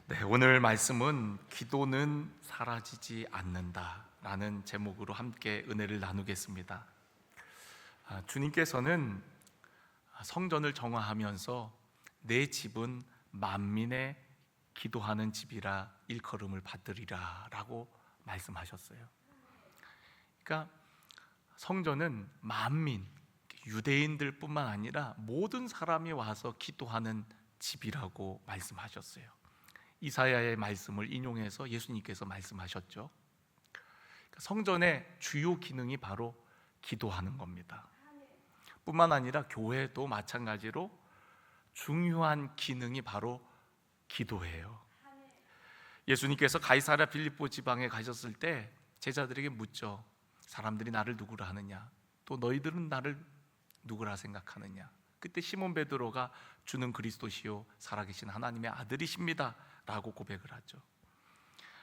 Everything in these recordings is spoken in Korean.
네, 오늘 말씀은 기도는 사라지지 않는다라는 제목으로 함께 은혜를 나누겠습니다. 주님께서는 성전을 정화하면서 내 집은 만민의 기도하는 집이라 일컬음을 받으리라 라고 말씀하셨어요. 그러니까 성전은 만민, 유대인들 뿐만 아니라 모든 사람이 와서 기도하는 집이라고 말씀하셨어요. 이사야의 말씀을 인용해서 예수님께서 말씀하셨죠. 성전의 주요 기능이 바로 기도하는 겁니다. 뿐만 아니라 교회도 마찬가지로 중요한 기능이 바로 기도예요. 예수님께서 가이사랴 빌립보 지방에 가셨을 때 제자들에게 묻죠. 사람들이 나를 누구라 하느냐? 또 너희들은 나를 누구라 생각하느냐? 그때 시몬 베드로가 주는 그리스도시요 살아계신 하나님의 아들이십니다 라고 고백을 하죠.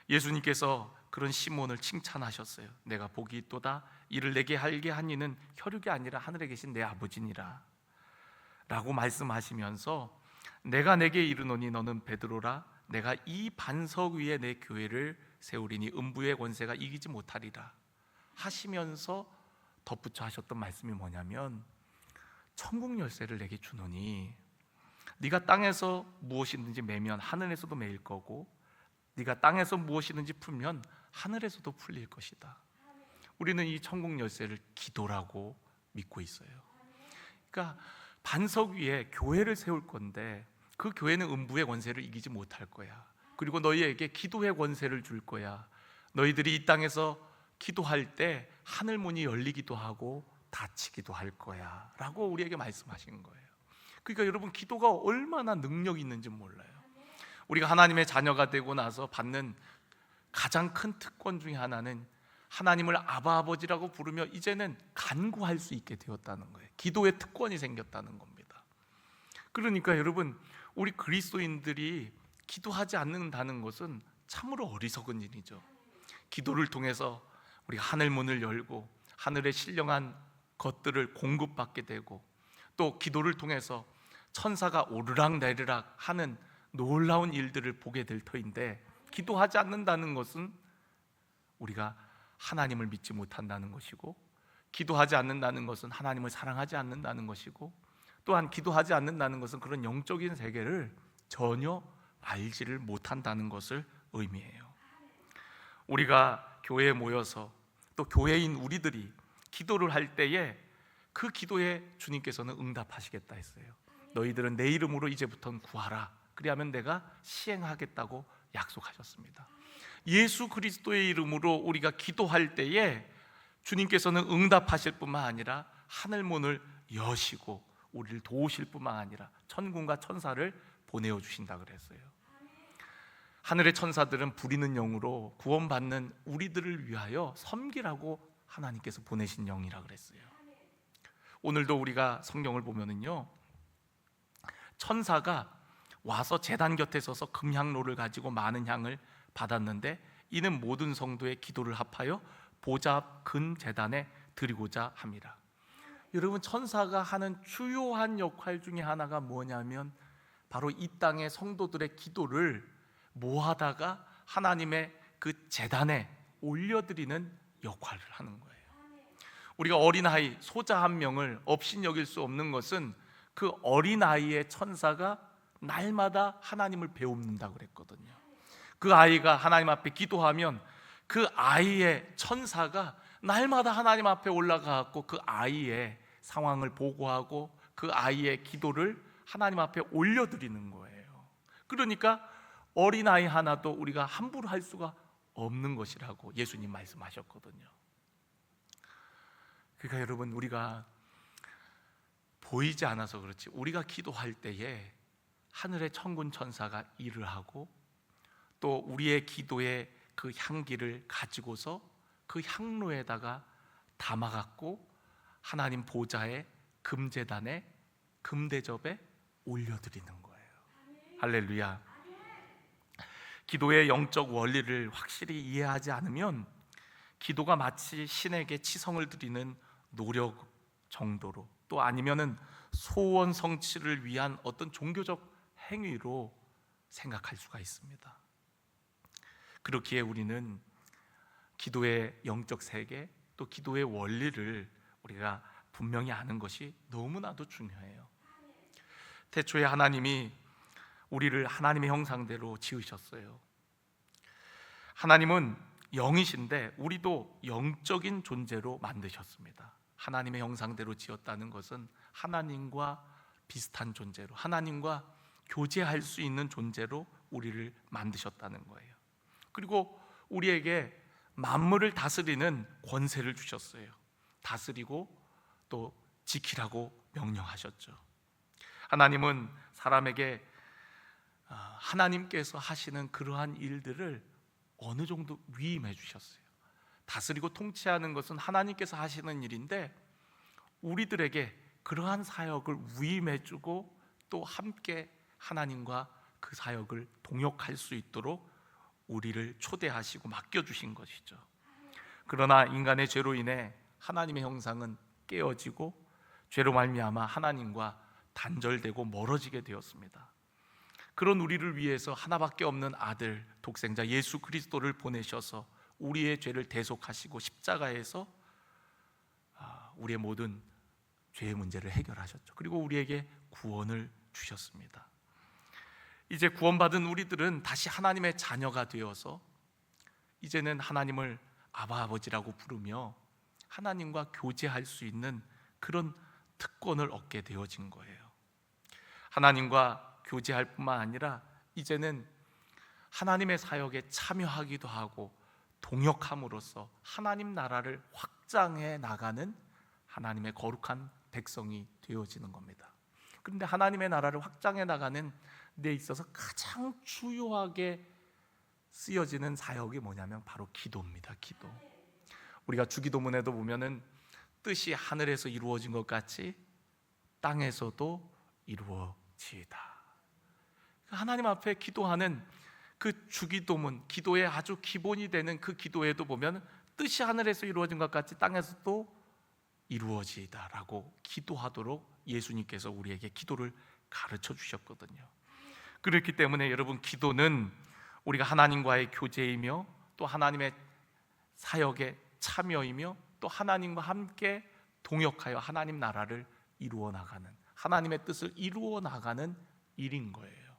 예수님께서 그런 시몬을 칭찬하셨어요. 내가 복이 있도다. 이를 내게 알게 한 이는 혈육이 아니라 하늘에 계신 내 아버지니라 라고 말씀하시면서 내가 내게 이르노니 너는 베드로라. 내가 이 반석 위에 내 교회를 세우리니 음부의 권세가 이기지 못하리라 하시면서 덧붙여 하셨던 말씀이 뭐냐면, 천국 열쇠를 내게 주노니 네가 땅에서 무엇이든지 매면 하늘에서도 매일 거고, 네가 땅에서 무엇이든지 풀면 하늘에서도 풀릴 것이다. 우리는 이 천국 열쇠를 기도라고 믿고 있어요. 그러니까 반석 위에 교회를 세울 건데 그 교회는 음부의 권세를 이기지 못할 거야. 그리고 너희에게 기도의 권세를 줄 거야. 너희들이 이 땅에서 기도할 때 하늘 문이 열리기도 하고 닫히기도 할 거야 라고 우리에게 말씀하신 거예요. 그러니까 여러분, 기도가 얼마나 능력이 있는지 몰라요. 우리가 하나님의 자녀가 되고 나서 받는 가장 큰 특권 중에 하나는 하나님을 아바 아버지라고 부르며 이제는 간구할 수 있게 되었다는 거예요. 기도의 특권이 생겼다는 겁니다. 그러니까 여러분, 우리 그리스도인들이 기도하지 않는다는 것은 참으로 어리석은 일이죠. 기도를 통해서 우리가 하늘 문을 열고 하늘의 신령한 것들을 공급받게 되고, 또 기도를 통해서 천사가 오르락 내리락 하는 놀라운 일들을 보게 될 터인데, 기도하지 않는다는 것은 우리가 하나님을 믿지 못한다는 것이고, 기도하지 않는다는 것은 하나님을 사랑하지 않는다는 것이고, 또한 기도하지 않는다는 것은 그런 영적인 세계를 전혀 알지를 못한다는 것을 의미해요. 우리가 교회에 모여서 또 교회인 우리들이 기도를 할 때에 그 기도에 주님께서는 응답하시겠다 했어요. 너희들은 내 이름으로 이제부터는 구하라. 그리하면 내가 시행하겠다고 약속하셨습니다. 예수 그리스도의 이름으로 우리가 기도할 때에 주님께서는 응답하실 뿐만 아니라 하늘 문을 여시고 우리를 도우실 뿐만 아니라 천군과 천사를 보내어 주신다 그랬어요. 하늘의 천사들은 부리는 영으로 구원받는 우리들을 위하여 섬기라고 하나님께서 보내신 영이라 그랬어요. 오늘도 우리가 성경을 보면은요, 천사가 와서 제단 곁에 서서 금향로를 가지고 많은 향을 받았는데 이는 모든 성도의 기도를 합하여 보좌 앞 근 제단에 드리고자 합니다. 여러분, 천사가 하는 주요한 역할 중에 하나가 뭐냐면 바로 이 땅의 성도들의 기도를 모아다가 하나님의 그 제단에 올려드리는 역할을 하는 거예요. 우리가 어린아이 소자 한 명을 업신여길 수 없는 것은 그 어린아이의 천사가 날마다 하나님을 배웁는다고 그랬거든요. 그 아이가 하나님 앞에 기도하면 그 아이의 천사가 날마다 하나님 앞에 올라가고 그 아이의 상황을 보고하고 그 아이의 기도를 하나님 앞에 올려드리는 거예요. 그러니까 어린아이 하나도 우리가 함부로 할 수가 없는 것이라고 예수님 말씀하셨거든요. 그러니까 여러분, 우리가 보이지 않아서 그렇지 우리가 기도할 때에 하늘의 천군 천사가 일을 하고 또 우리의 기도의 그 향기를 가지고서 그 향로에다가 담아갖고 하나님 보좌의 금제단에 금대접에 올려드리는 거예요. 할렐루야. 기도의 영적 원리를 확실히 이해하지 않으면 기도가 마치 신에게 치성을 드리는 노력 정도로, 또 아니면은 소원 성취를 위한 어떤 종교적 행위로 생각할 수가 있습니다. 그렇기에 우리는 기도의 영적 세계, 또 기도의 원리를 우리가 분명히 아는 것이 너무나도 중요해요. 태초에 하나님이 우리를 하나님의 형상대로 지으셨어요. 하나님은 영이신데 우리도 영적인 존재로 만드셨습니다. 하나님의 형상대로 지었다는 것은 하나님과 비슷한 존재로, 하나님과 교제할 수 있는 존재로 우리를 만드셨다는 거예요. 그리고 우리에게 만물을 다스리는 권세를 주셨어요. 다스리고 또 지키라고 명령하셨죠. 하나님은 사람에게 하나님께서 하시는 그러한 일들을 어느 정도 위임해 주셨어요. 다스리고 통치하는 것은 하나님께서 하시는 일인데 우리들에게 그러한 사역을 위임해 주고 또 함께 하나님과 그 사역을 동역할 수 있도록 우리를 초대하시고 맡겨주신 것이죠. 그러나 인간의 죄로 인해 하나님의 형상은 깨어지고 죄로 말미암아 하나님과 단절되고 멀어지게 되었습니다. 그런 우리를 위해서 하나밖에 없는 아들 독생자 예수 그리스도를 보내셔서 우리의 죄를 대속하시고 십자가에서 우리의 모든 죄의 문제를 해결하셨죠. 그리고 우리에게 구원을 주셨습니다. 이제 구원받은 우리들은 다시 하나님의 자녀가 되어서 이제는 하나님을 아바 아버지라고 부르며 하나님과 교제할 수 있는 그런 특권을 얻게 되어진 거예요. 하나님과 교제할 뿐만 아니라 이제는 하나님의 사역에 참여하기도 하고 동역함으로써 하나님 나라를 확장해 나가는 하나님의 거룩한 백성이 되어지는 겁니다. 그런데 하나님의 나라를 확장해 나가는 데 있어서 가장 주요하게 쓰여지는 사역이 뭐냐면 바로 기도입니다. 기도. 우리가 주기도문에도 보면은 뜻이 하늘에서 이루어진 것 같이 땅에서도 이루어지이다. 하나님 앞에 기도하는 그 주기도문, 기도의 아주 기본이 되는 그 기도에도 보면 뜻이 하늘에서 이루어진 것 같이 땅에서도 이루어지이다라고 기도하도록 예수님께서 우리에게 기도를 가르쳐 주셨거든요. 그렇기 때문에 여러분, 기도는 우리가 하나님과의 교제이며 또 하나님의 사역에 참여이며 또 하나님과 함께 동역하여 하나님 나라를 이루어 나가는, 하나님의 뜻을 이루어 나가는 일인 거예요.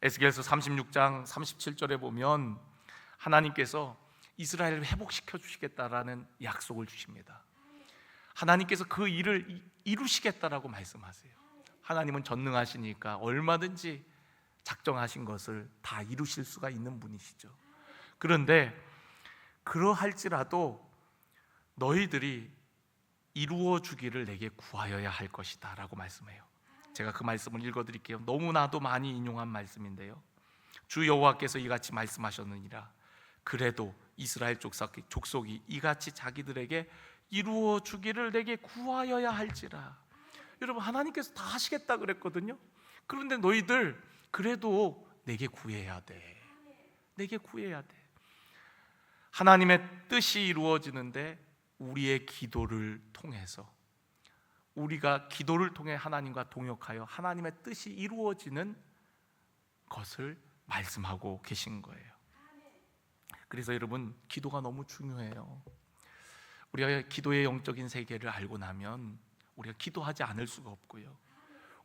에스겔서 36장 37절에 보면 하나님께서 이스라엘을 회복시켜 주시겠다라는 약속을 주십니다. 하나님께서 그 일을 이루시겠다라고 말씀하세요. 하나님은 전능하시니까 얼마든지 작정하신 것을 다 이루실 수가 있는 분이시죠. 그런데 그러할지라도 너희들이 이루어 주기를 내게 구하여야 할 것이다 라고 말씀해요. 제가 그 말씀을 읽어드릴게요. 너무나도 많이 인용한 말씀인데요. 주 여호와께서 이같이 말씀하셨느니라. 그래도 이스라엘 족속이 이같이 자기들에게 이루어 주기를 내게 구하여야 할지라. 여러분, 하나님께서 다 하시겠다 그랬거든요. 그런데 너희들 그래도 내게 구해야 돼. 내게 구해야 돼. 하나님의 뜻이 이루어지는데 우리의 기도를 통해서, 우리가 기도를 통해 하나님과 동역하여 하나님의 뜻이 이루어지는 것을 말씀하고 계신 거예요. 그래서 여러분, 기도가 너무 중요해요. 우리가 기도의 영적인 세계를 알고 나면 우리가 기도하지 않을 수가 없고요.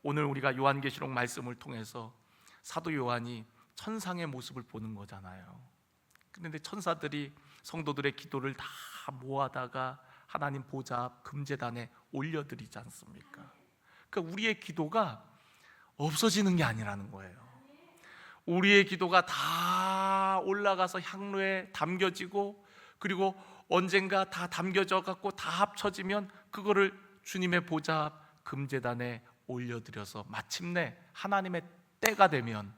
오늘 우리가 요한계시록 말씀을 통해서 사도 요한이 천상의 모습을 보는 거잖아요. 그런데 천사들이 성도들의 기도를 다 모아다가 하나님 보좌 앞 금제단에 올려드리지 않습니까? 그러니까 우리의 기도가 없어지는 게 아니라는 거예요. 우리의 기도가 다 올라가서 향로에 담겨지고, 그리고 언젠가 다 담겨져 갖고 다 합쳐지면 그거를 주님의 보좌 앞 금제단에 올려드려서 마침내 하나님의 때가 되면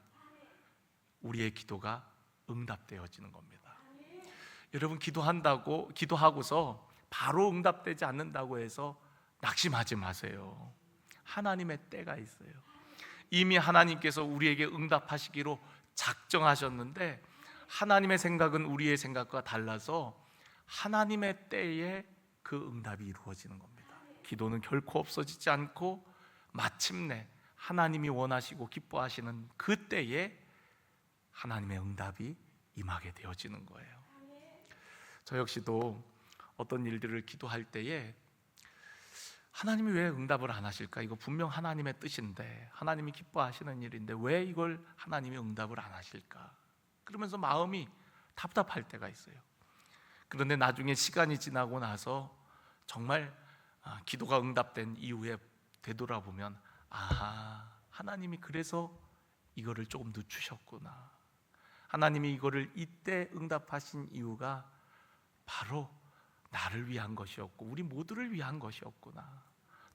우리의 기도가 응답되어지는 겁니다. 여러분, 기도하고서 바로 응답되지 않는다고 해서 낙심하지 마세요. 하나님의 때가 있어요. 이미 하나님께서 우리에게 응답하시기로 작정하셨는데 하나님의 생각은 우리의 생각과 달라서 하나님의 때에 그 응답이 이루어지는 겁니다. 기도는 결코 없어지지 않고 마침내 하나님이 원하시고 기뻐하시는 그때에 하나님의 응답이 임하게 되어지는 거예요. 저 역시도 어떤 일들을 기도할 때에 하나님이 왜 응답을 안 하실까? 이거 분명 하나님의 뜻인데, 하나님이 기뻐하시는 일인데 왜 이걸 하나님이 응답을 안 하실까? 그러면서 마음이 답답할 때가 있어요. 그런데 나중에 시간이 지나고 나서 정말 기도가 응답된 이후에 되돌아보면, 아하, 하나님이 그래서 이거를 조금 늦추셨구나. 하나님이 이거를 이때 응답하신 이유가 바로 나를 위한 것이었고 우리 모두를 위한 것이었구나.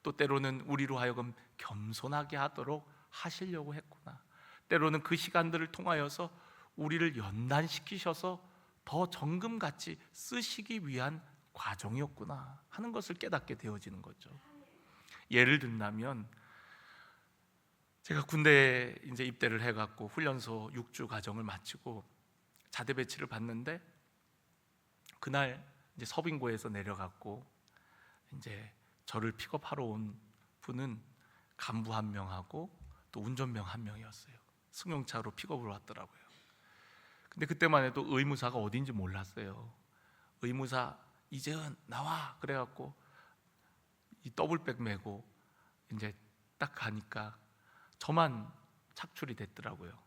또 때로는 우리로 하여금 겸손하게 하도록 하시려고 했구나. 때로는 그 시간들을 통하여서 우리를 연단시키셔서 더 정금같이 쓰시기 위한 과정이었구나 하는 것을 깨닫게 되어지는 거죠. 예를 든다면 제가 군대에 이제 입대를 해갖고 훈련소 6주 과정을 마치고 자대 배치를 받는데, 그날 이제 서빙고에서 내려갔고 이제 저를 픽업하러 온 분은 간부 한 명하고 또 운전병 한 명이었어요. 승용차로 픽업을 왔더라고요. 근데 그때만 해도 의무사가 어딘지 몰랐어요. 의무사 이재은 나와 그래갖고 이 더블백 메고 이제 딱 가니까 저만 착출이 됐더라고요.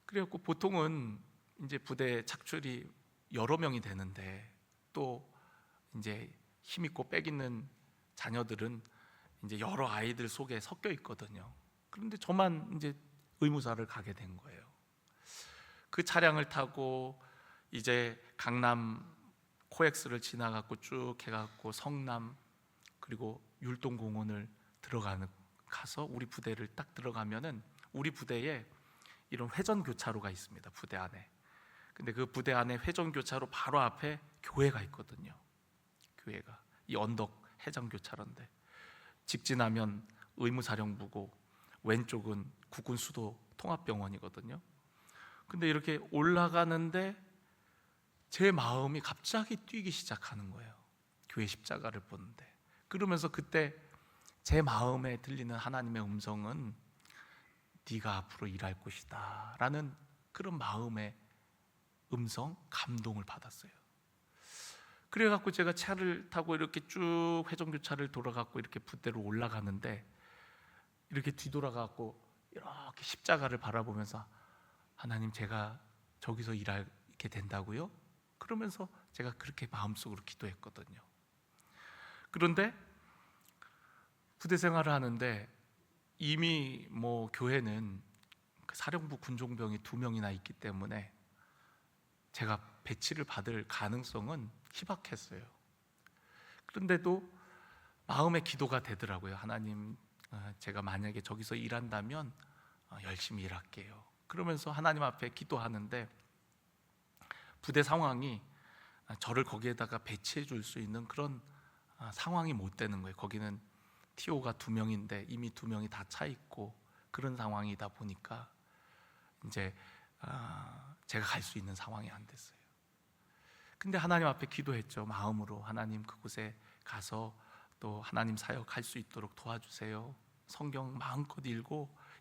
그래갖고 보통은 이제 부대 착출이 여러 명이 되는데 또 이제 힘있고 빽 있는 자녀들은 이제 여러 아이들 속에 섞여 있거든요. 그런데 저만 이제 의무사를 가게 된 거예요. 그 차량을 타고 이제 강남 코엑스를 지나갖고 쭉 해갖고 성남 그리고 율동공원을 가서 우리 부대를 딱 들어가면은 우리 부대에 이런 회전교차로가 있습니다. 부대 안에. 근데 그 부대 안에 회전교차로 바로 앞에 교회가 있거든요. 교회가 이 언덕 해전교차로인데 직진하면 의무사령부고 왼쪽은 국군수도 통합병원이거든요. 근데 이렇게 올라가는데 제 마음이 갑자기 뛰기 시작하는 거예요. 교회 십자가를 보는데. 그러면서 그때 제 마음에 들리는 하나님의 음성은 네가 앞으로 일할 곳이다 라는 그런 마음의 음성, 감동을 받았어요. 그래갖고 제가 차를 타고 이렇게 쭉 회전교차를 돌아갖고 이렇게 부대로 올라가는데 이렇게 뒤돌아갖고 이렇게 십자가를 바라보면서 하나님 제가 저기서 일하게 된다고요? 그러면서 제가 그렇게 마음속으로 기도했거든요. 그런데 부대 생활을 하는데 이미 뭐 교회는 그 사령부 군종병이 2명이나 있기 때문에 제가 배치를 받을 가능성은 희박했어요. 그런데도 마음의 기도가 되더라고요. 하나님, 제가 만약에 저기서 일한다면 열심히 일할게요. 그러면서 하나님 앞에 기도하는데 부대 상황이 저를 거기에다가 배치해 줄 수 있는 그런 상황이 못 되는 거예요. 거기는 TO가 2명인데 이미 2명이 다 차 있고 그런 상황이다 보니까 이제 제가 갈 수 있는 상황이 안 됐어요. 근데 하나님 앞에 기도했죠. 마음으로 하나님 그곳에 가서 또 하나님 사역 할 수 있도록 도와주세요. 성경 마음껏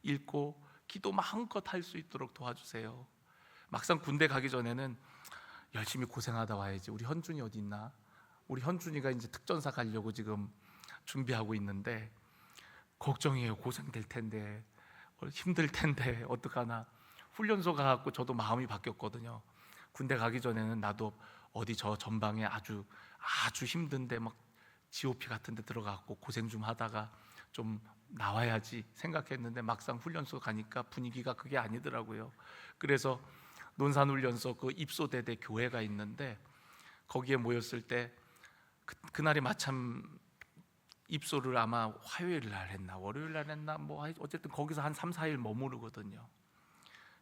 읽고 기도 마음껏 할 수 있도록 도와주세요. 막상 군대 가기 전에는 열심히 고생하다 와야지. 우리 현준이 어디 있나? 우리 현준이가 이제 특전사 가려고 지금 준비하고 있는데 걱정이에요. 고생될 텐데 힘들 텐데 어떡하나. 훈련소 가갖고 저도 마음이 바뀌었거든요. 군대 가기 전에는 나도 어디 저 전방에 아주 힘든데 막 GOP 같은 데 들어가고 고생 좀 하다가 좀 나와야지 생각했는데 막상 훈련소 가니까 분위기가 그게 아니더라고요. 그래서 논산훈련소 그 입소대대 교회가 있는데 거기에 모였을 때 그날이 마침 입소를 아마 화요일 날 했나 월요일 날 했나 뭐 어쨌든 거기서 한 3, 4일 머무르거든요.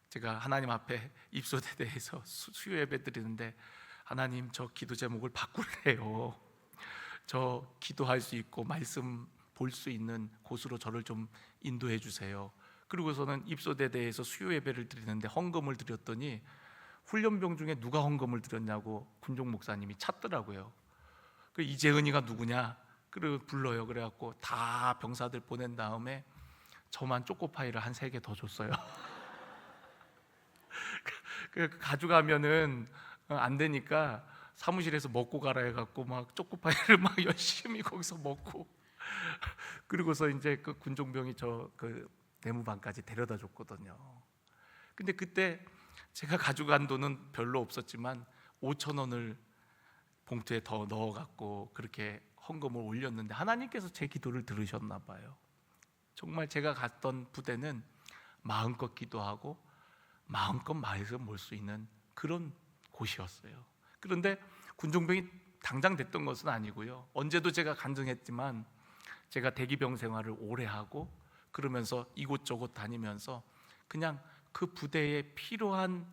제가 하나님 앞에 입소대대에서 수요 예배 드리는데 하나님 저 기도 제목을 바꾸래요. 저 기도할 수 있고 말씀 볼 수 있는 곳으로 저를 좀 인도해 주세요. 그리고서는 입소대대에서 수요 예배를 드리는데 헌금을 드렸더니 훈련병 중에 누가 헌금을 드렸냐고 군종 목사님이 찾더라고요. 그 이재은이가 누구냐? 그리고 불러요. 그래갖고 다 병사들 보낸 다음에 저만 초코파이를 한 3개 더 줬어요. 가져가면은 안 되니까 사무실에서 먹고 가라 해갖고 막 초코파이를 막 열심히 거기서 먹고, 그리고서 이제 그 군종병이 저 그 내무반까지 데려다 줬거든요. 근데 그때 제가 가져간 돈은 별로 없었지만 5천 원을 봉투에 더 넣어갖고 그렇게 헌금을 올렸는데 하나님께서 제 기도를 들으셨나 봐요. 정말 제가 갔던 부대는 마음껏 기도하고 마음껏 마에서 몰 수 있는 그런 곳이었어요. 그런데 군종병이 당장 됐던 것은 아니고요. 언제도 제가 간증했지만 제가 대기병 생활을 오래 하고 그러면서 이곳저곳 다니면서 그냥 그 부대에 필요한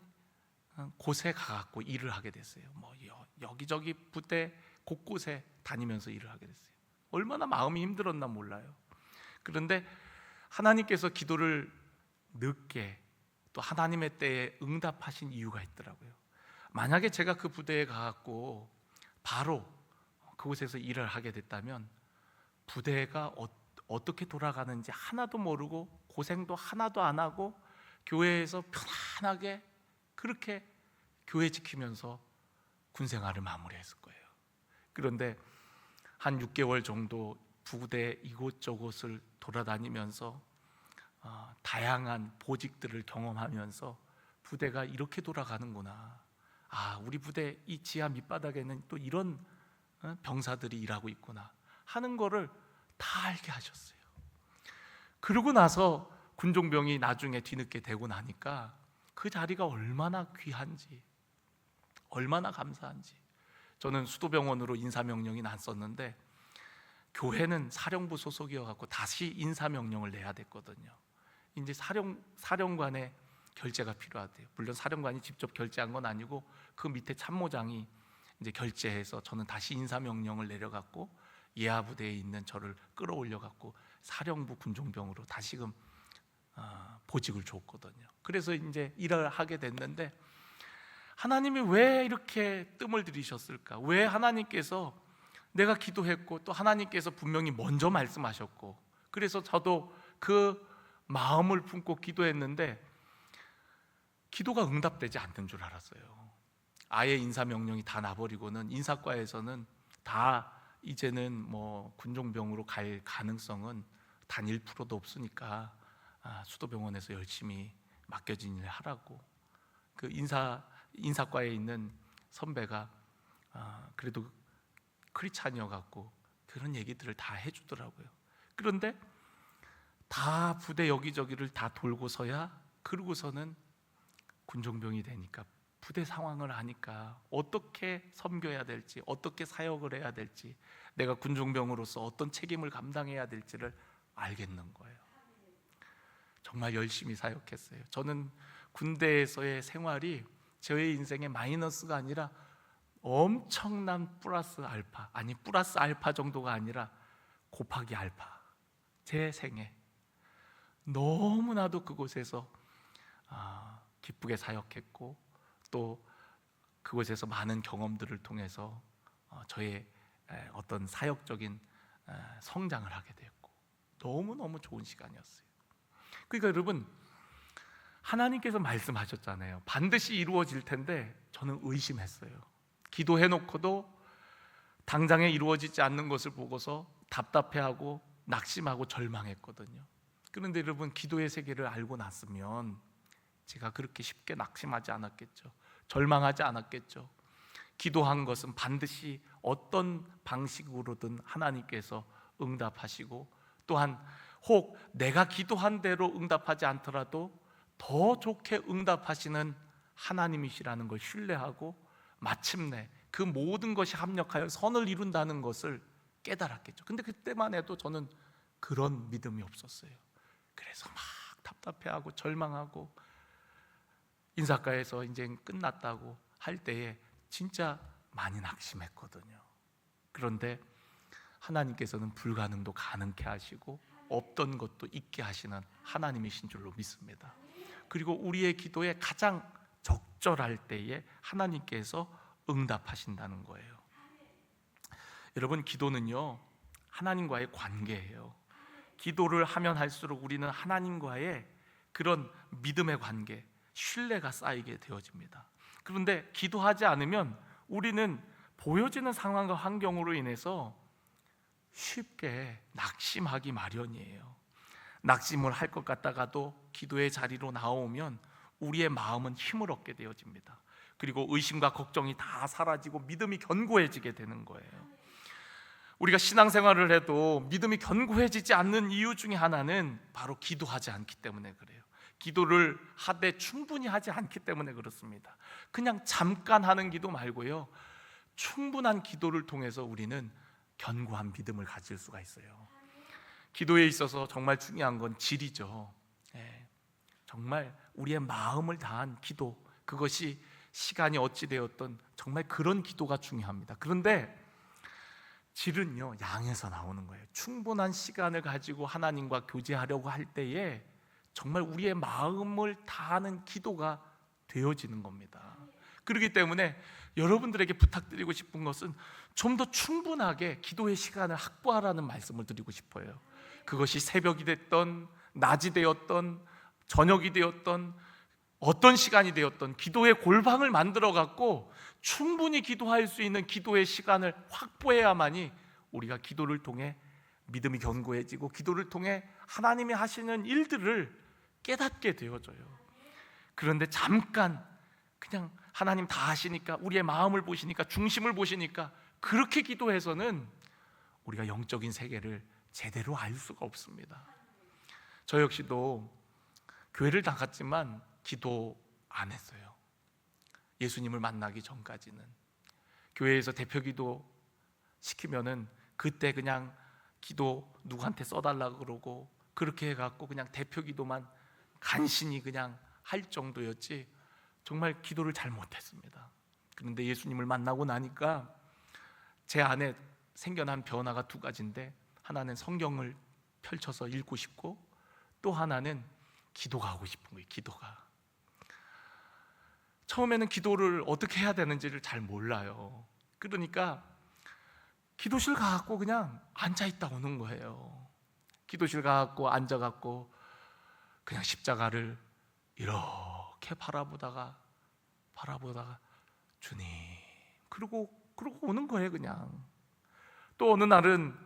곳에 가갖고 일을 하게 됐어요. 뭐 여기저기 부대 곳곳에 다니면서 일을 하게 됐어요. 얼마나 마음이 힘들었나 몰라요. 그런데 하나님께서 기도를 늦게 또 하나님의 때에 응답하신 이유가 있더라고요. 만약에 제가 그 부대에 가갖고 바로 그곳에서 일을 하게 됐다면 부대가 어떻게 돌아가는지 하나도 모르고 고생도 하나도 안 하고 교회에서 편안하게 그렇게 교회 지키면서 군생활을 마무리했을 거예요. 그런데 한 6개월 정도 부대 이곳저곳을 돌아다니면서 다양한 보직들을 경험하면서 부대가 이렇게 돌아가는구나, 우리 부대 이 지하 밑바닥에는 또 이런 병사들이 일하고 있구나 하는 거를 다 알게 하셨어요. 그러고 나서 군종병이 나중에 뒤늦게 되고 나니까 그 자리가 얼마나 귀한지, 얼마나 감사한지. 저는 수도병원으로 인사명령이 났었는데 교회는 사령부 소속이어갖고 다시 인사명령을 내야 됐거든요. 이제 사령관의 결재가 필요하대요. 물론 사령관이 직접 결재한 건 아니고 그 밑에 참모장이 이제 결재해서 저는 다시 인사명령을 내려갖고 예하부대에 있는 저를 끌어올려갖고 사령부 군종병으로 다시금 보직을 줬거든요. 그래서 이제 일을 하게 됐는데 하나님이 왜 이렇게 뜸을 들이셨을까? 왜 하나님께서 내가 기도했고 또 하나님께서 분명히 먼저 말씀하셨고 그래서 저도 그 마음을 품고 기도했는데 기도가 응답되지 않는 줄 알았어요. 아예 인사명령이 다 나버리고는 인사과에서는 다 이제는 뭐 군종병으로 갈 가능성은 단 1%도 없으니까 수도병원에서 열심히 맡겨진 일 하라고. 그 인사과에 있는 선배가 그래도 크리스찬이어갖고 그런 얘기들을 다 해주더라고요. 그런데 다 부대 여기저기를 다 돌고서야 그러고서는 군종병이 되니까 부대 상황을 하니까 어떻게 섬겨야 될지, 어떻게 사역을 해야 될지, 내가 군종병으로서 어떤 책임을 감당해야 될지를 알겠는 거예요. 정말 열심히 사역했어요. 저는 군대에서의 생활이 저의 인생의 마이너스가 아니라 엄청난 플러스 알파, 아니 플러스 알파 정도가 아니라 곱하기 알파, 제 생애 너무나도 그곳에서 기쁘게 사역했고 또 그곳에서 많은 경험들을 통해서 저의 어떤 사역적인 성장을 하게 되었고 너무너무 좋은 시간이었어요. 그러니까 여러분, 하나님께서 말씀하셨잖아요. 반드시 이루어질 텐데 저는 의심했어요. 기도해놓고도 당장에 이루어지지 않는 것을 보고서 답답해하고 낙심하고 절망했거든요. 그런데 여러분, 기도의 세계를 알고 났으면 제가 그렇게 쉽게 낙심하지 않았겠죠. 절망하지 않았겠죠. 기도한 것은 반드시 어떤 방식으로든 하나님께서 응답하시고 또한 혹 내가 기도한 대로 응답하지 않더라도 더 좋게 응답하시는 하나님이시라는 걸 신뢰하고 마침내 그 모든 것이 합력하여 선을 이룬다는 것을 깨달았겠죠. 근데 그때만 해도 저는 그런 믿음이 없었어요. 그래서 막 답답해하고 절망하고 인사과에서 이제 끝났다고 할 때에 진짜 많이 낙심했거든요. 그런데 하나님께서는 불가능도 가능케 하시고 없던 것도 있게 하시는 하나님이신 줄로 믿습니다. 그리고 우리의 기도에 가장 적절할 때에 하나님께서 응답하신다는 거예요. 여러분, 기도는요 하나님과의 관계예요. 기도를 하면 할수록 우리는 하나님과의 그런 믿음의 관계, 신뢰가 쌓이게 되어집니다. 그런데 기도하지 않으면 우리는 보여지는 상황과 환경으로 인해서 쉽게 낙심하기 마련이에요. 낙심을 할 것 같다가도 기도의 자리로 나오면 우리의 마음은 힘을 얻게 되어집니다. 그리고 의심과 걱정이 다 사라지고 믿음이 견고해지게 되는 거예요. 우리가 신앙생활을 해도 믿음이 견고해지지 않는 이유 중에 하나는 바로 기도하지 않기 때문에 그래요. 기도를 하되 충분히 하지 않기 때문에 그렇습니다. 그냥 잠깐 하는 기도 말고요, 충분한 기도를 통해서 우리는 견고한 믿음을 가질 수가 있어요. 기도에 있어서 정말 중요한 건 질이죠. 정말 우리의 마음을 다한 기도, 그것이 시간이 어찌 되었던 정말 그런 기도가 중요합니다. 그런데 질은요, 양에서 나오는 거예요. 충분한 시간을 가지고 하나님과 교제하려고 할 때에 정말 우리의 마음을 다하는 기도가 되어지는 겁니다. 그렇기 때문에 여러분들에게 부탁드리고 싶은 것은 좀 더 충분하게 기도의 시간을 확보하라는 말씀을 드리고 싶어요. 그것이 새벽이 됐던 낮이 되었던 저녁이 되었던 어떤 시간이 되었던 기도의 골방을 만들어 갖고 충분히 기도할 수 있는 기도의 시간을 확보해야만이 우리가 기도를 통해 믿음이 견고해지고 기도를 통해 하나님이 하시는 일들을 깨닫게 되어져요. 그런데 잠깐 그냥 하나님 다 하시니까, 우리의 마음을 보시니까, 중심을 보시니까 그렇게 기도해서는 우리가 영적인 세계를 제대로 알 수가 없습니다. 저 역시도 교회를 나갔지만 기도 안 했어요. 예수님을 만나기 전까지는 교회에서 대표 기도 시키면은 그때 그냥 기도 누구한테 써달라고 그러고 그렇게 해갖고 그냥 대표 기도만 간신히 그냥 할 정도였지 정말 기도를 잘 못했습니다. 그런데 예수님을 만나고 나니까 제 안에 생겨난 변화가 두 가지인데, 하나는 성경을 펼쳐서 읽고 싶고 또 하나는 기도가 하고 싶은 거예요. 기도가. 처음에는 기도를 어떻게 해야 되는지를 잘 몰라요. 그러니까 기도실 가갖고 그냥 앉아있다 오는 거예요. 기도실 가갖고 앉아갖고 그냥 십자가를 이렇게 바라보다가 주님, 그러고 오는 거예요. 그냥. 또 어느 날은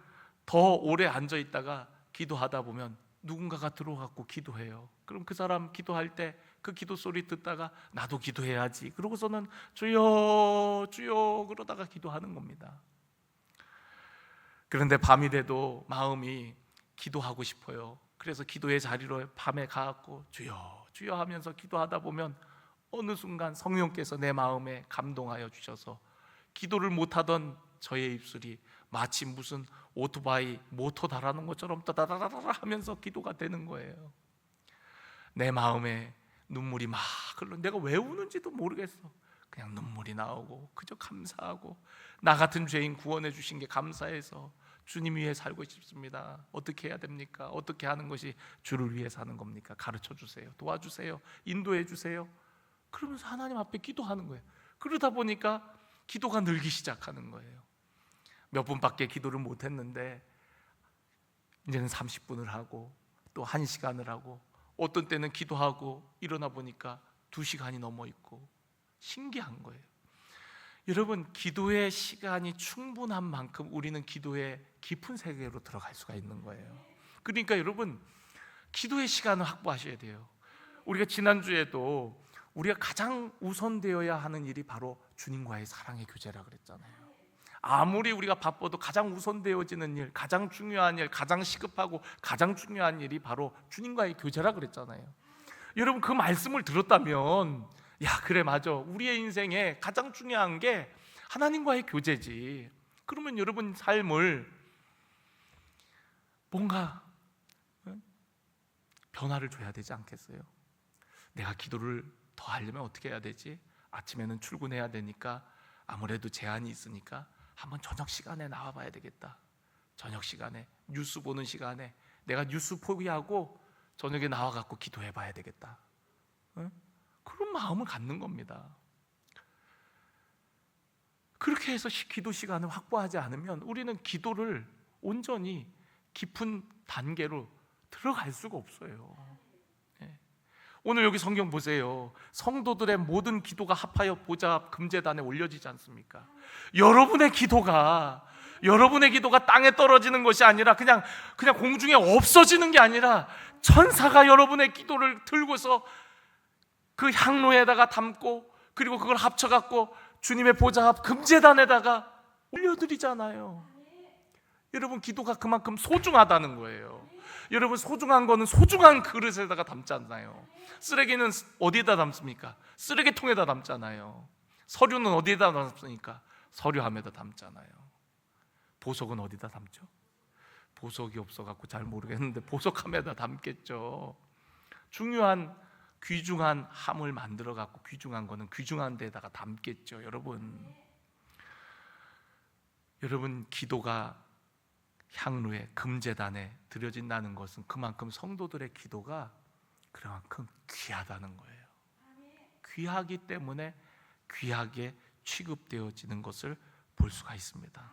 더 오래 앉아있다가 기도하다 보면 누군가가 들어와갖고 기도해요. 그럼 그 사람 기도할 때 그 기도 소리 듣다가 나도 기도해야지, 그러고서는 주여 주여 그러다가 기도하는 겁니다. 그런데 밤이 돼도 마음이 기도하고 싶어요. 그래서 기도의 자리로 밤에 가갖고 주여 주여 하면서 기도하다 보면 어느 순간 성령께서 내 마음에 감동하여 주셔서 기도를 못하던 저의 입술이 마치 무슨 오토바이 모터 달아놓은 것처럼 따다다다다 하면서 기도가 되는 거예요. 내 마음에 눈물이 막 흘러. 내가 왜 우는지도 모르겠어. 그냥 눈물이 나오고 그저 감사하고, 나 같은 죄인 구원해 주신 게 감사해서 주님 위해 살고 싶습니다. 어떻게 해야 됩니까? 어떻게 하는 것이 주를 위해 사는 겁니까? 가르쳐 주세요. 도와주세요. 인도해 주세요. 그러면서 하나님 앞에 기도하는 거예요. 그러다 보니까 기도가 늘기 시작하는 거예요. 몇 분밖에 기도를 못했는데 이제는 30분을 하고 또 1시간을 하고, 어떤 때는 기도하고 일어나 보니까 2시간이 넘어 있고, 신기한 거예요. 여러분, 기도의 시간이 충분한 만큼 우리는 기도의 깊은 세계로 들어갈 수가 있는 거예요. 그러니까 여러분, 기도의 시간을 확보하셔야 돼요. 우리가 지난주에도 우리가 가장 우선되어야 하는 일이 바로 주님과의 사랑의 교제라 그랬잖아요. 아무리 우리가 바빠도 가장 우선되어지는 일, 가장 중요한 일, 가장 시급하고 가장 중요한 일이 바로 주님과의 교제라 그랬잖아요. 여러분, 그 말씀을 들었다면 야, 그래, 맞아, 우리의 인생에 가장 중요한 게 하나님과의 교제지. 그러면 여러분 삶을 뭔가 변화를 줘야 되지 않겠어요? 내가 기도를 더 하려면 어떻게 해야 되지? 아침에는 출근해야 되니까 아무래도 제한이 있으니까 한번 저녁 시간에 나와봐야 되겠다. 저녁 시간에, 뉴스 보는 시간에 내가 뉴스 포기하고 저녁에 나와갖고 기도해봐야 되겠다. 응? 그런 마음을 갖는 겁니다. 그렇게 해서 기도 시간을 확보하지 않으면 우리는 기도를 온전히 깊은 단계로 들어갈 수가 없어요. 예. 오늘 여기 성경 보세요. 성도들의 모든 기도가 합하여 보좌 앞 금제단에 올려지지 않습니까? 여러분의 기도가 땅에 떨어지는 것이 아니라 그냥 공중에 없어지는 게 아니라 천사가 여러분의 기도를 들고서 그 향로에다가 담고 그리고 그걸 합쳐갖고 주님의 보좌 앞 금제단에다가 올려드리잖아요. 여러분, 기도가 그만큼 소중하다는 거예요. 여러분, 소중한 거는 소중한 그릇에다가 담잖아요. 쓰레기는 어디에다 담습니까? 쓰레기통에다 담잖아요. 서류는 어디에다 담습니까? 서류함에다 담잖아요. 보석은 어디다 담죠? 보석이 없어갖고 잘 모르겠는데 보석함에다 담겠죠. 중요한 귀중한 함을 만들어갖고 귀중한 거는 귀중한 데다가 담겠죠. 여러분, 기도가 향로에 금제단에 드려진다는 것은 그만큼 성도들의 기도가 그만큼 귀하다는 거예요. 귀하기 때문에 귀하게 취급되어지는 것을 볼 수가 있습니다.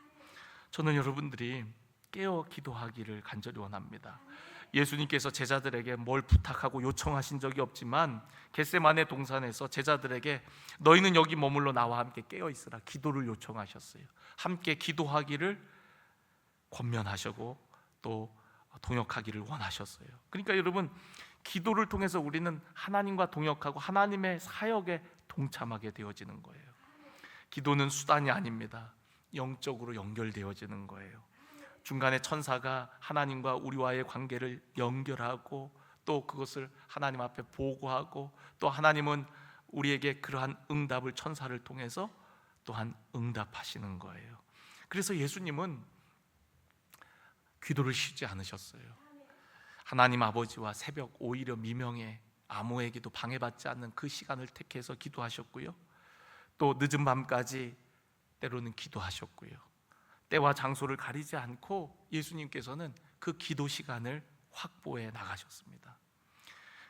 저는 여러분들이 깨어 기도하기를 간절히 원합니다. 예수님께서 제자들에게 뭘 부탁하고 요청하신 적이 없지만 겟세마네 동산에서 제자들에게 너희는 여기 머물러 나와 함께 깨어 있으라 기도를 요청하셨어요. 함께 기도하기를 권면하시고 또 동역하기를 원하셨어요. 그러니까 여러분, 기도를 통해서 우리는 하나님과 동역하고 하나님의 사역에 동참하게 되어지는 거예요. 기도는 수단이 아닙니다. 영적으로 연결되어지는 거예요. 중간에 천사가 하나님과 우리와의 관계를 연결하고 또 그것을 하나님 앞에 보고하고 또 하나님은 우리에게 그러한 응답을 천사를 통해서 또한 응답하시는 거예요. 그래서 예수님은 기도를 쉬지 않으셨어요. 하나님 아버지와 새벽 오히려 미명에 아무에게도 방해받지 않는 그 시간을 택해서 기도하셨고요. 또 늦은 밤까지 때로는 기도하셨고요. 때와 장소를 가리지 않고 예수님께서는 그 기도 시간을 확보해 나가셨습니다.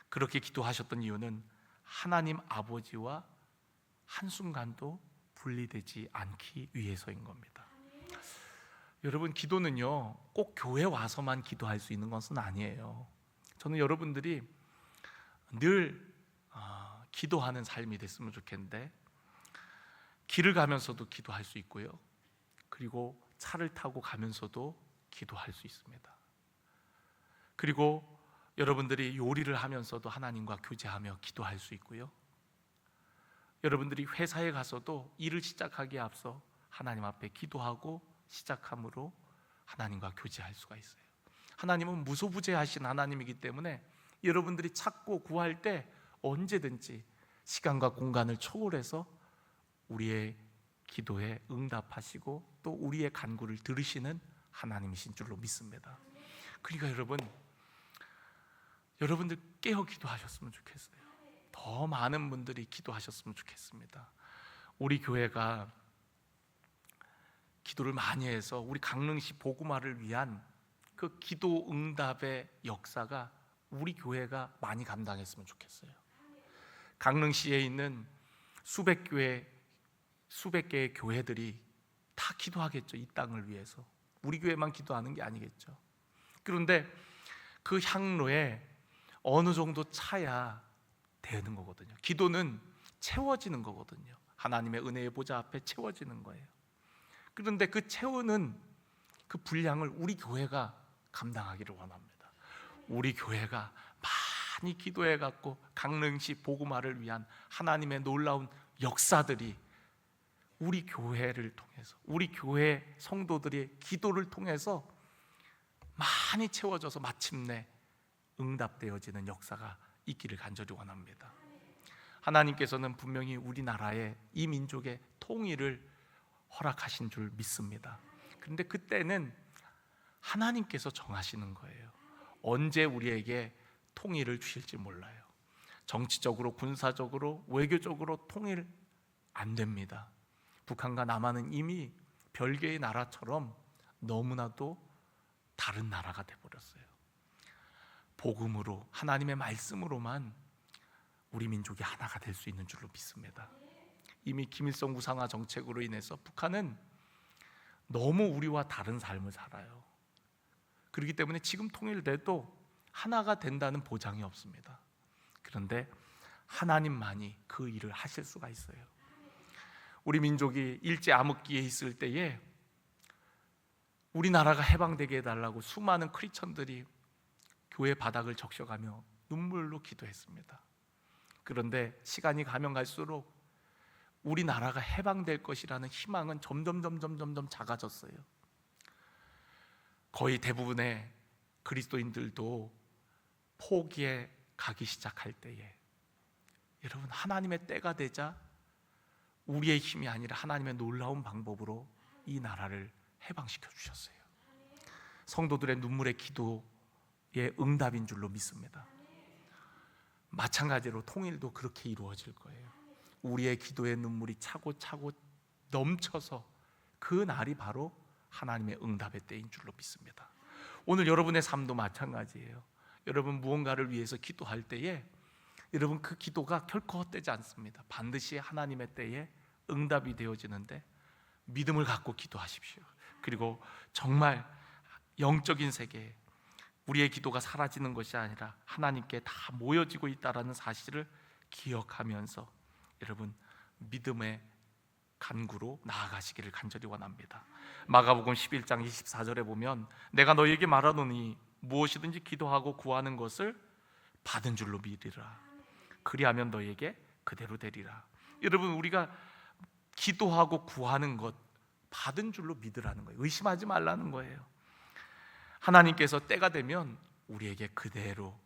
그렇게 기도하셨던 이유는 하나님 아버지와 한순간도 분리되지 않기 위해서인 겁니다. 여러분, 기도는요 꼭 교회 와서만 기도할 수 있는 것은 아니에요. 저는 여러분들이 늘 기도하는 삶이 됐으면 좋겠는데, 길을 가면서도 기도할 수 있고요, 그리고 차를 타고 가면서도 기도할 수 있습니다. 그리고 여러분들이 요리를 하면서도 하나님과 교제하며 기도할 수 있고요, 여러분들이 회사에 가서도 일을 시작하기에 앞서 하나님 앞에 기도하고 시작함으로 하나님과 교제할 수가 있어요. 하나님은 무소부재하신 하나님이기 때문에 여러분들이 찾고 구할 때 언제든지 시간과 공간을 초월해서 우리의 기도에 응답하시고 또 우리의 간구를 들으시는 하나님이신 줄로 믿습니다. 그러니까 여러분들 깨어 기도하셨으면 좋겠어요. 더 많은 분들이 기도하셨으면 좋겠습니다. 우리 교회가 기도를 많이 해서 우리 강릉시 복음화를 위한 그 기도 응답의 역사가 우리 교회가 많이 감당했으면 좋겠어요. 강릉시에 있는 수백 개의 교회들이 다 기도하겠죠. 이 땅을 위해서. 우리 교회만 기도하는 게 아니겠죠. 그런데 그 향로에 어느 정도 차야 되는 거거든요. 기도는 채워지는 거거든요. 하나님의 은혜의 보좌 앞에 채워지는 거예요. 그런데 그 채우는 그 분량을 우리 교회가 감당하기를 원합니다. 우리 교회가 많이 기도해 갖고 강릉시 복음화를 위한 하나님의 놀라운 역사들이 우리 교회를 통해서, 우리 교회 성도들의 기도를 통해서 많이 채워져서 마침내 응답되어지는 역사가 있기를 간절히 원합니다. 하나님께서는 분명히 우리나라의 이 민족의 통일을 허락하신 줄 믿습니다. 그런데 그때는 하나님께서 정하시는 거예요. 언제 우리에게 통일을 주실지 몰라요. 정치적으로, 군사적으로, 외교적으로 통일 안 됩니다. 북한과 남한은 이미 별개의 나라처럼 너무나도 다른 나라가 되어버렸어요. 복음으로, 하나님의 말씀으로만 우리 민족이 하나가 될 수 있는 줄로 믿습니다. 이미 김일성 우상화 정책으로 인해서 북한은 너무 우리와 다른 삶을 살아요. 그렇기 때문에 지금 통일돼도 하나가 된다는 보장이 없습니다. 그런데 하나님만이 그 일을 하실 수가 있어요. 우리 민족이 일제 암흑기에 있을 때에 우리나라가 해방되게 해달라고 수많은 크리스천들이 교회 바닥을 적셔가며 눈물로 기도했습니다. 그런데 시간이 가면 갈수록 우리나라가 해방될 것이라는 희망은 점점 작아졌어요. 거의 대부분의 그리스도인들도 포기에 가기 시작할 때에, 여러분, 하나님의 때가 되자 우리의 힘이 아니라 하나님의 놀라운 방법으로 이 나라를 해방시켜 주셨어요. 성도들의 눈물의 기도의 응답인 줄로 믿습니다. 마찬가지로 통일도 그렇게 이루어질 거예요. 우리의 기도의 눈물이 차고차고 넘쳐서 그 날이 바로 하나님의 응답의 때인 줄로 믿습니다. 오늘 여러분의 삶도 마찬가지예요. 여러분 무언가를 위해서 기도할 때에 여러분 그 기도가 결코 헛되지 않습니다. 반드시 하나님의 때에 응답이 되어지는데 믿음을 갖고 기도하십시오. 그리고 정말 영적인 세계에 우리의 기도가 사라지는 것이 아니라 하나님께 다 모여지고 있다는 사실을 기억하면서 여러분 믿음의 간구로 나아가시기를 간절히 원합니다. 마가복음 11장 24절에 보면 내가 너희에게 말하노니 무엇이든지 기도하고 구하는 것을 받은 줄로 믿으라. 그리하면 너희에게 그대로 되리라. 여러분 우리가 기도하고 구하는 것 받은 줄로 믿으라는 거예요. 의심하지 말라는 거예요. 하나님께서 때가 되면 우리에게 그대로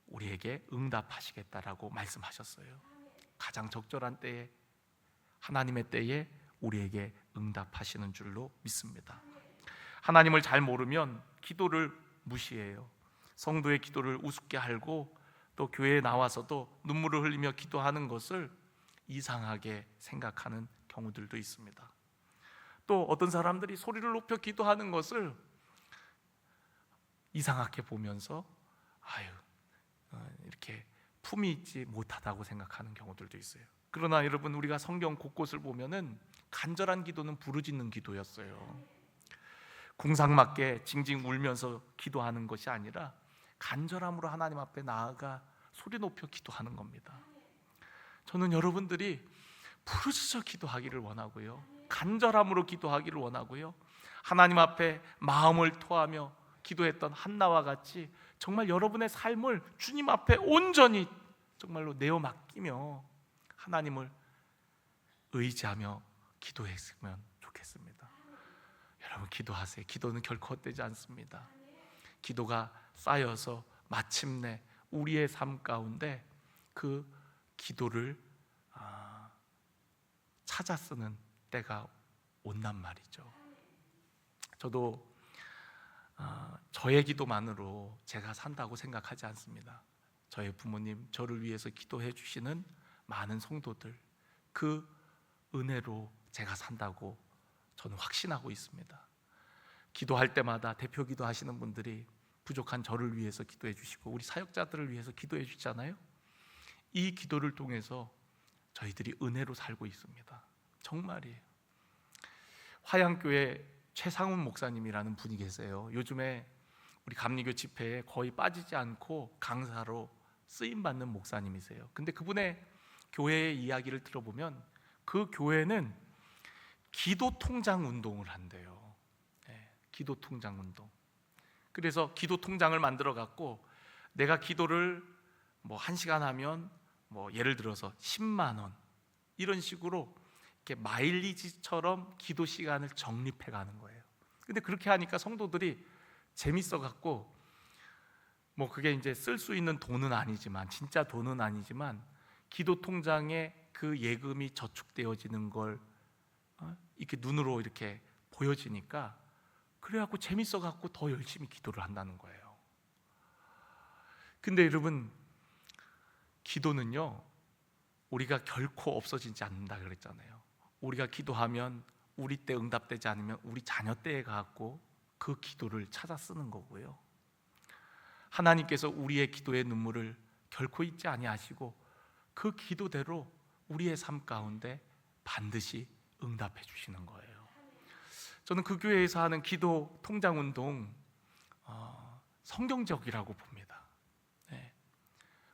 우리에게 응답하시겠다라고 말씀하셨어요. 가장 적절한 때에 하나님의 때에 우리에게 응답하시는 줄로 믿습니다. 하나님을 잘 모르면 기도를 무시해요. 성도의 기도를 우습게 알고 또 교회에 나와서도 눈물을 흘리며 기도하는 것을 이상하게 생각하는 경우들도 있습니다. 또 어떤 사람들이 소리를 높여 기도하는 것을 이상하게 보면서 이렇게 품이 있지 못하다고 생각하는 경우들도 있어요. 그러나 여러분 우리가 성경 곳곳을 보면은 간절한 기도는 부르짖는 기도였어요. 궁상맞게 징징 울면서 기도하는 것이 아니라 간절함으로 하나님 앞에 나아가 소리 높여 기도하는 겁니다. 저는 여러분들이 부르짖어 기도하기를 원하고요, 간절함으로 기도하기를 원하고요, 하나님 앞에 마음을 토하며 기도했던 한나와 같이 정말 여러분의 삶을 주님 앞에 온전히 정말로 내어 맡기며 하나님을 의지하며 기도했으면 좋겠습니다. 여러분 기도하세요. 기도는 결코 헛되지 않습니다. 기도가 쌓여서 마침내 우리의 삶 가운데 그 기도를 찾아 쓰는 때가 온단 말이죠. 저도 저의 기도만으로 제가 산다고 생각하지 않습니다. 저의 부모님, 저를 위해서 기도해 주시는 많은 성도들, 그 은혜로 제가 산다고 저는 확신하고 있습니다. 기도할 때마다 대표 기도하시는 분들이 부족한 저를 위해서 기도해 주시고 우리 사역자들을 위해서 기도해 주잖아요. 이 기도를 통해서 저희들이 은혜로 살고 있습니다. 정말이에요. 화양교회 최상훈 목사님이라는 분이 계세요. 요즘에 우리 감리교 집회에 거의 빠지지 않고 강사로 쓰임받는 목사님이세요. 근데 그분의 교회의 이야기를 들어보면 그 교회는 기도 통장 운동을 한대요. 기도 통장 운동. 그래서 기도 통장을 만들어 갖고 내가 기도를 1시간 하면 예를 들어서 10만 원 이런 식으로 이렇게 마일리지처럼 기도 시간을 적립해 가는 거예요. 근데 그렇게 하니까 성도들이 재밌어 갖고 그게 이제 쓸 수 있는 돈은 아니지만, 진짜 돈은 아니지만 기도 통장에 그 예금이 저축되어지는 걸 이렇게 눈으로 이렇게 보여지니까 그래갖고 재밌어 갖고 더 열심히 기도를 한다는 거예요. 근데 여러분 기도는요 우리가 결코 없어지지 않는다 그랬잖아요. 우리가 기도하면 우리 때 응답되지 않으면 우리 자녀 때에 가갖고 그 기도를 찾아 쓰는 거고요, 하나님께서 우리의 기도의 눈물을 결코 잊지 아니하시고 그 기도대로 우리의 삶 가운데 반드시 응답해 주시는 거예요. 저는 그 교회에서 하는 기도 통장 운동 성경적이라고 봅니다. 네.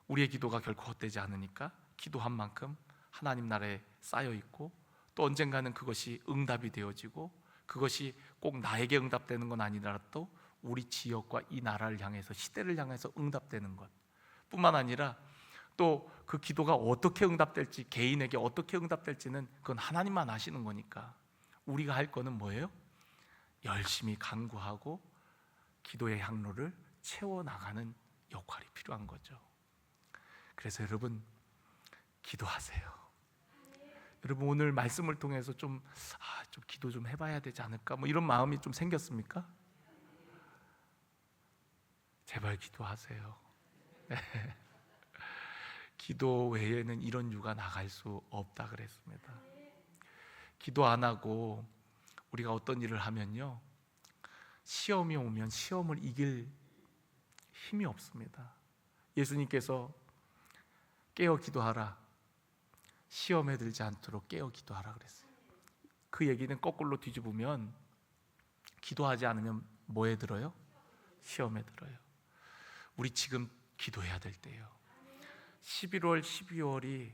우리의 기도가 결코 헛되지 않으니까 기도한 만큼 하나님 나라에 쌓여 있고, 또 언젠가는 그것이 응답이 되어지고, 그것이 꼭 나에게 응답되는 건 아니더라도 우리 지역과 이 나라를 향해서, 시대를 향해서 응답되는 것 뿐만 아니라, 또 그 기도가 어떻게 응답될지, 개인에게 어떻게 응답될지는 그건 하나님만 아시는 거니까 우리가 할 거는 뭐예요? 열심히 간구하고 기도의 향로를 채워나가는 역할이 필요한 거죠. 그래서 여러분, 기도하세요. 여러분, 오늘 말씀을 통해서 좀 기도 좀 해봐야 되지 않을까, 뭐 이런 마음이 좀 생겼습니까? 제발 기도하세요. 네. 기도 외에는 이런 유가 나갈 수 없다 그랬습니다. 기도 안 하고 우리가 어떤 일을 하면요, 시험이 오면 시험을 이길 힘이 없습니다. 예수님께서 깨어 기도하라, 시험에 들지 않도록 깨어 기도하라 그랬어요. 그 얘기는 거꾸로 뒤집으면 기도하지 않으면 뭐에 들어요? 시험에 들어요. 우리 지금 기도해야 될 때예요. 11월, 12월이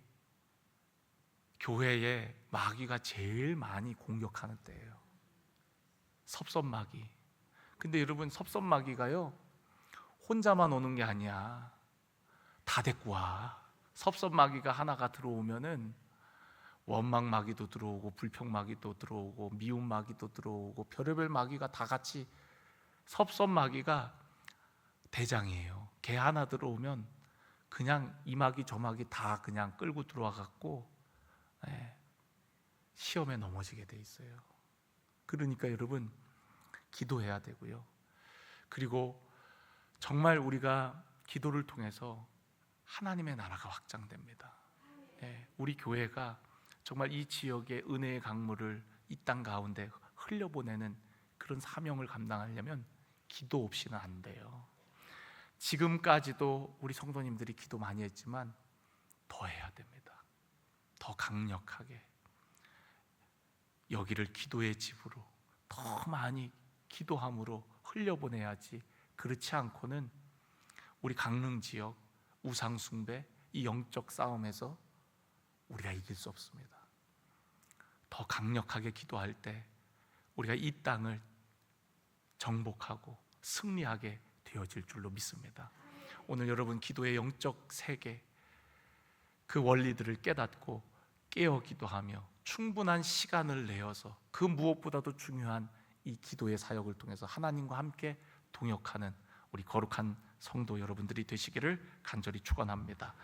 교회에 마귀가 제일 많이 공격하는 때예요. 섭섭마귀. 근데 여러분, 섭섭마귀가요, 혼자만 오는 게 아니야. 다 데리고 와. 섭섭마귀가 하나가 들어오면은 원망마귀도 들어오고, 불평마귀도 들어오고, 미움마귀도 들어오고, 별의별 마귀가 다 같이, 섭섭마귀가 대장이에요. 개 하나 들어오면 그냥 이 마귀 저 마귀 다 그냥 끌고 들어와 갖고 시험에 넘어지게 돼 있어요. 그러니까 여러분, 기도해야 되고요. 그리고 정말 우리가 기도를 통해서 하나님의 나라가 확장됩니다. 우리 교회가 정말 이 지역의 은혜의 강물을 이 땅 가운데 흘려보내는 그런 사명을 감당하려면 기도 없이는 안 돼요. 지금까지도 우리 성도님들이 기도 많이 했지만 더 해야 됩니다. 더 강력하게 여기를 기도의 집으로 더 많이 기도함으로 흘려보내야지, 그렇지 않고는 우리 강릉 지역 우상 숭배, 이 영적 싸움에서 우리가 이길 수 없습니다. 더 강력하게 기도할 때 우리가 이 땅을 정복하고 승리하게 되어질 줄로 믿습니다. 오늘 여러분, 기도의 영적 세계, 그 원리들을 깨닫고 깨어 기도하며 충분한 시간을 내어서 그 무엇보다도 중요한 이 기도의 사역을 통해서 하나님과 함께 동역하는 우리 거룩한 성도 여러분들이 되시기를 간절히 축원합니다.